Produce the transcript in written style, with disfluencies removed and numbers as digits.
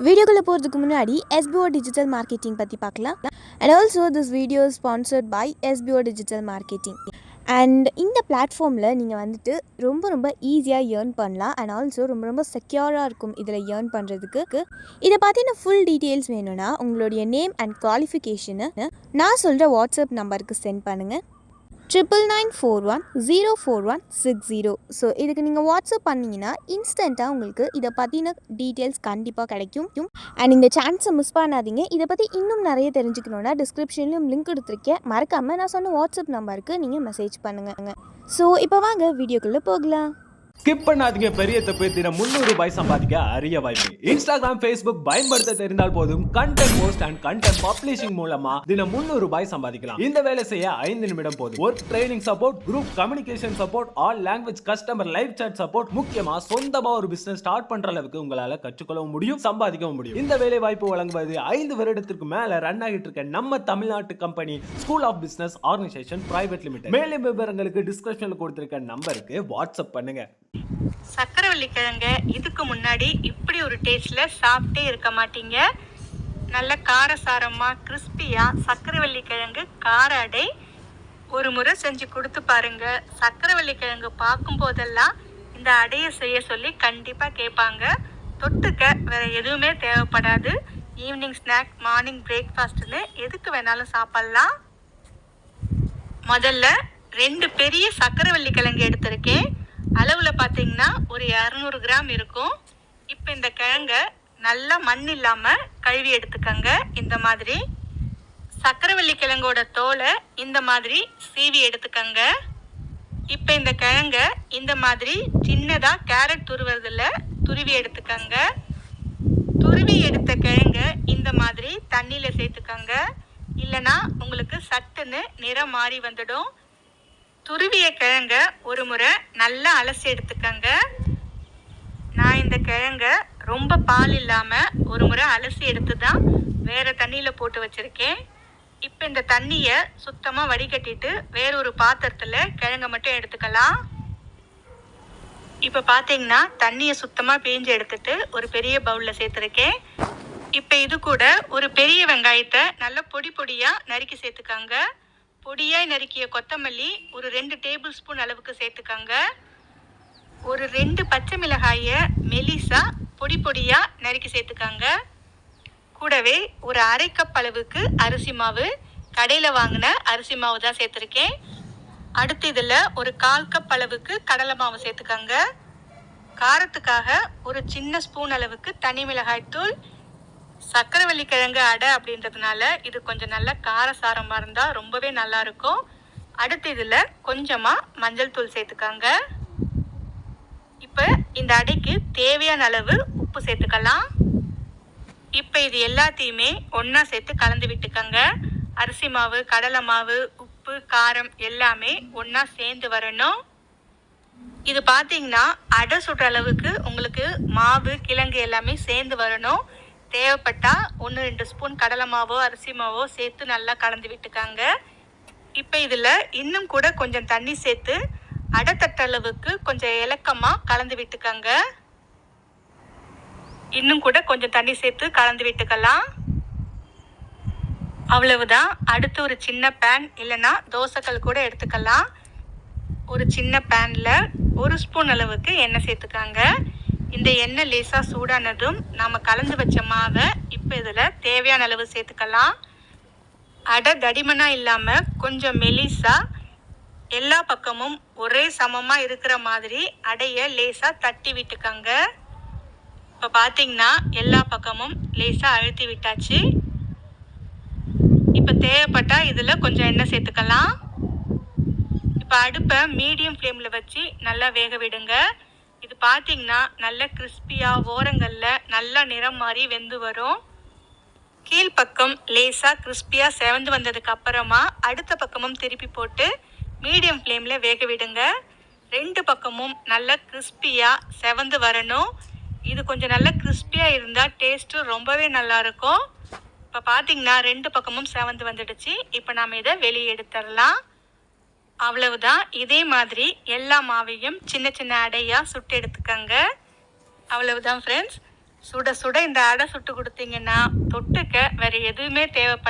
வீடியோக்குள்ளே போகிறதுக்கு முன்னாடி SBO டிஜிட்டல் மார்க்கெட்டிங் பற்றி பார்க்கலாம். And also this video sponsored by SBO digital marketing. And இந்த பிளாட்ஃபார்மில் நீங்கள் வந்துட்டு ரொம்ப ஈஸியாக ஏர்ன் பண்ணலாம். அண்ட் ஆல்சோ ரொம்ப செக்யூராக இருக்கும் இதில் ஏர்ன் பண்ணுறதுக்கு. இதை பார்த்தீங்கன்னா ஃபுல் டீட்டெயில்ஸ் வேணும்னா உங்களுடைய நேம் அண்ட் குவாலிஃபிகேஷனை நான் சொல்கிற வாட்ஸ்அப் நம்பருக்கு சென்ட் பண்ணுங்கள். 9941041660. ஸோ இதுக்கு நீங்கள் வாட்ஸ்அப் பண்ணிங்கன்னா இன்ஸ்டண்ட்டாக உங்களுக்கு இதை பற்றின டீட்டெயில்ஸ் கண்டிப்பாக கிடைக்கும். அண்ட் இந்த சான்ஸை மிஸ் பண்ணாதீங்க. இதை பற்றி இன்னும் நிறைய தெரிஞ்சுக்கணுன்னா டிஸ்கிரிப்ஷன்லையும் லிங்க் கொடுத்துருக்கேன். மறக்காமல் நான் சொன்ன வாட்ஸ்அப் நம்பருக்கு நீங்கள் மெசேஜ் பண்ணுங்கள். ஸோ இப்போ வாங்க வீடியோக்குள்ளே போகலாம். ஸ்கிப் பண்ணாதீங்க. பெரிய தப்பு. தினம் 300 ரூபாய் சம்பாதிக்க அரிய வாய்ப்பு. இன்ஸ்டாகிராம், ஃபேஸ்புக் பயன்படுத்த தெரிந்தால் போதும் content post and content publishing மூலமா தினம் 300 ரூபாய் சம்பாதிக்கலாம். இந்த வேலை செய்ய 5 நிமிடம் போதும். Work training support, group communication support, all language customer live chat support, முக்கியமா சொந்தமா ஒரு பிசினஸ் ஸ்டார்ட் பண்ற அளவுக்கு உங்களால கற்றுக்கொள்ளவும் முடியும், சம்பாதிக்கவும் முடியும். இந்த வேலை வாய்ப்பு வழங்குவது 5 வருடத்திற்கு மேல ரன் ஆகிட்டு இருக்க நம்ம தமிழ்நாட்டு company school of business organisation private limited. மேலும் விவரங்களுக்கு டிஸ்கிரிப்ஷன்ல கொடுத்திருக்க நம்பருக்கு வாட்ஸ்அப் பண்ணுங்க. சக்கரவள்ளி கிழங்க இதுக்கு முன்னாடி இப்படி ஒரு டேஸ்ட்ல சாப்பிட்டே இருக்க மாட்டீங்க. நல்ல காரசாரமா கிறிஸ்பியா சக்கரவள்ளி கிழங்கு கார அடை ஒரு முறை செஞ்சு கொடுத்து பாருங்க. சக்கரவள்ளி கிழங்கு பார்க்கும் போதெல்லாம் இந்த அடையை செய்ய சொல்லி கண்டிப்பா கேட்பாங்க. தொட்டுக்க வேற எதுவுமே தேவைப்படாது. ஈவினிங் ஸ்நாக், மார்னிங் பிரேக்ஃபாஸ்ட்னு எதுக்கு வேணாலும் சாப்பிடலாம். முதல்ல 2 பெரிய சக்கரவள்ளி கிழங்கு எடுத்திருக்கேன். அளவில் பார்த்தீங்கன்னா ஒரு 200 கிராம் இருக்கும். இப்போ இந்த கிழங்க நல்லா மண் இல்லாமல் கழுவி எடுத்துக்கங்க. இந்த மாதிரி சக்கரவள்ளி கிழங்கோட தோலை இந்த மாதிரி சீவி எடுத்துக்கங்க. இப்போ இந்த கிழங்க இந்த மாதிரி சின்னதாக கேரட் துருவறதில் துருவி எடுத்துக்கங்க. துருவி எடுத்த கிழங்க இந்த மாதிரி தண்ணியில் சேர்த்துக்கங்க. இல்லைனா உங்களுக்கு சட்டுன்னு நிறம் மாறி வந்துடும். துருவிய கிழங்க ஒரு முறை நல்லா அலசி எடுத்துக்கங்க. நான் இந்த கிழங்க ரொம்ப பால் இல்லாமல் ஒரு முறை அலசி எடுத்து தான் வேற தண்ணியில் போட்டு வச்சுருக்கேன். இப்போ இந்த தண்ணியை சுத்தமாக வடிகட்டிட்டு வேற ஒரு பாத்திரத்தில் கிழங்க மட்டும் எடுத்துக்கலாம். இப்போ பார்த்தீங்கன்னா தண்ணியை சுத்தமாக பிழிஞ்சு எடுத்துட்டு ஒரு பெரிய பவுலில் சேர்த்துருக்கேன். இப்போ இது கூட ஒரு பெரிய வெங்காயத்தை நல்லா பொடியாக நறுக்கி சேர்த்துக்கங்க. பொடியாய் நறுக்கிய கொத்தமல்லி ஒரு 2 டேபிள் ஸ்பூன் அளவுக்கு சேர்த்துக்கங்க. ஒரு 2 பச்சை மிளகாயை மெலிசா பொடியா நறுக்கி சேர்த்துக்கங்க. கூடவே ஒரு 1/2 கப் அளவுக்கு அரிசி மாவு, கடையில் வாங்கின அரிசி மாவு தான் சேர்த்துருக்கேன். அடுத்து இதில் ஒரு 1/4 கப் அளவுக்கு கடலை மாவு சேர்த்துக்கங்க. காரத்துக்காக ஒரு சின்ன ஸ்பூன் அளவுக்கு தனி மிளகாய் தூள். சக்கரவள்ளி கிழங்கு அடை அப்படின்றதுனால இது கொஞ்சம் நல்ல காரசாரமாக இருந்தால் ரொம்பவே நல்லா இருக்கும். அடுத்து இதில் கொஞ்சமாக மஞ்சள் தூள் சேர்த்துக்கங்க. இப்போ இந்த அடைக்கு தேவையான அளவு உப்பு சேர்த்துக்கலாம். இப்போ இது எல்லாத்தையுமே ஒன்றா சேர்த்து கலந்து விட்டுக்கங்க. அரிசி மாவு, கடலை மாவு, உப்பு, காரம் எல்லாமே ஒன்றா சேர்ந்து வரணும். இது பார்த்தீங்கன்னா அடை சுடுற அளவுக்கு உங்களுக்கு மாவு, கிழங்கு எல்லாமே சேர்ந்து வரணும். தேவைப்பட்டா 1-2 ஸ்பூன் கடலை மாவோ அரிசி மாவோ சேர்த்து நல்லா கலந்து விட்டுக்காங்க. இப்போ இதில் இன்னும் கூட கொஞ்சம் தண்ணி சேர்த்து அடை தட்டளவுக்கு கொஞ்சம் இலக்கமாக கலந்து விட்டுக்காங்க. இன்னும் கூட கொஞ்சம் தண்ணி சேர்த்து கலந்து விட்டுக்கலாம். அவ்வளவுதான். அடுத்து ஒரு சின்ன பேன் இல்லைன்னா தோசைக்கல் கூட எடுத்துக்கலாம். ஒரு சின்ன பேனில் 1 ஸ்பூன் அளவுக்கு எண்ணெய் சேர்த்துக்காங்க. இந்த எண்ணெய் லேசாக சூடானதும் நாம் கலந்து வச்ச மாவை இப்போ இதில் தேவையான அளவு சேர்த்துக்கலாம். அடை தடிமனாக இல்லாமல் கொஞ்சம் மெலிசாக எல்லா பக்கமும் ஒரே சமமாக இருக்கிற மாதிரி அடையை லேசாக தட்டி விட்டுக்கங்க. இப்போ பார்த்தீங்கன்னா எல்லா பக்கமும் லேசாக அழுத்தி விட்டாச்சு. இப்போ தேவைப்பட்டால் இதில் கொஞ்சம் எண்ணெய் சேர்த்துக்கலாம். இப்போ அடுப்பை மீடியம் ஃப்ளேமில் வச்சு நல்லா வேக விடுங்க. இது பார்த்தீங்கன்னா நல்ல கிறிஸ்பியாக ஓரங்களில் நல்லா நிறம் மாறி வெந்து வரும். கீழ்ப்பக்கம் லேசாக கிறிஸ்பியாக செவந்து வந்ததுக்கு அப்புறமா அடுத்த பக்கமும் திருப்பி போட்டு மீடியம் ஃப்ளேமில் வேக விடுங்க. 2 பக்கமும் நல்லா கிறிஸ்பியாக செவந்து வரணும். இது கொஞ்சம் நல்லா கிறிஸ்பியாக இருந்தால் டேஸ்ட்டு ரொம்பவே நல்லாயிருக்கும். இப்போ பார்த்தீங்கன்னா 2 பக்கமும் செவந்து வந்துடுச்சு. இப்போ நாம் இதை வெளியே எடுத்துடலாம். அவ்வளவுதான். இதே மாதிரி எல்லா மாவையும் சின்ன சின்ன அடையாக சுட்டு எடுத்துக்கங்க. அவ்வளவுதான் ஃப்ரெண்ட்ஸ். சுட சுட இந்த அடை சுட்டு கொடுத்தீங்கன்னா தொட்டுக்க வேற எதுவுமே தேவைப்படாது.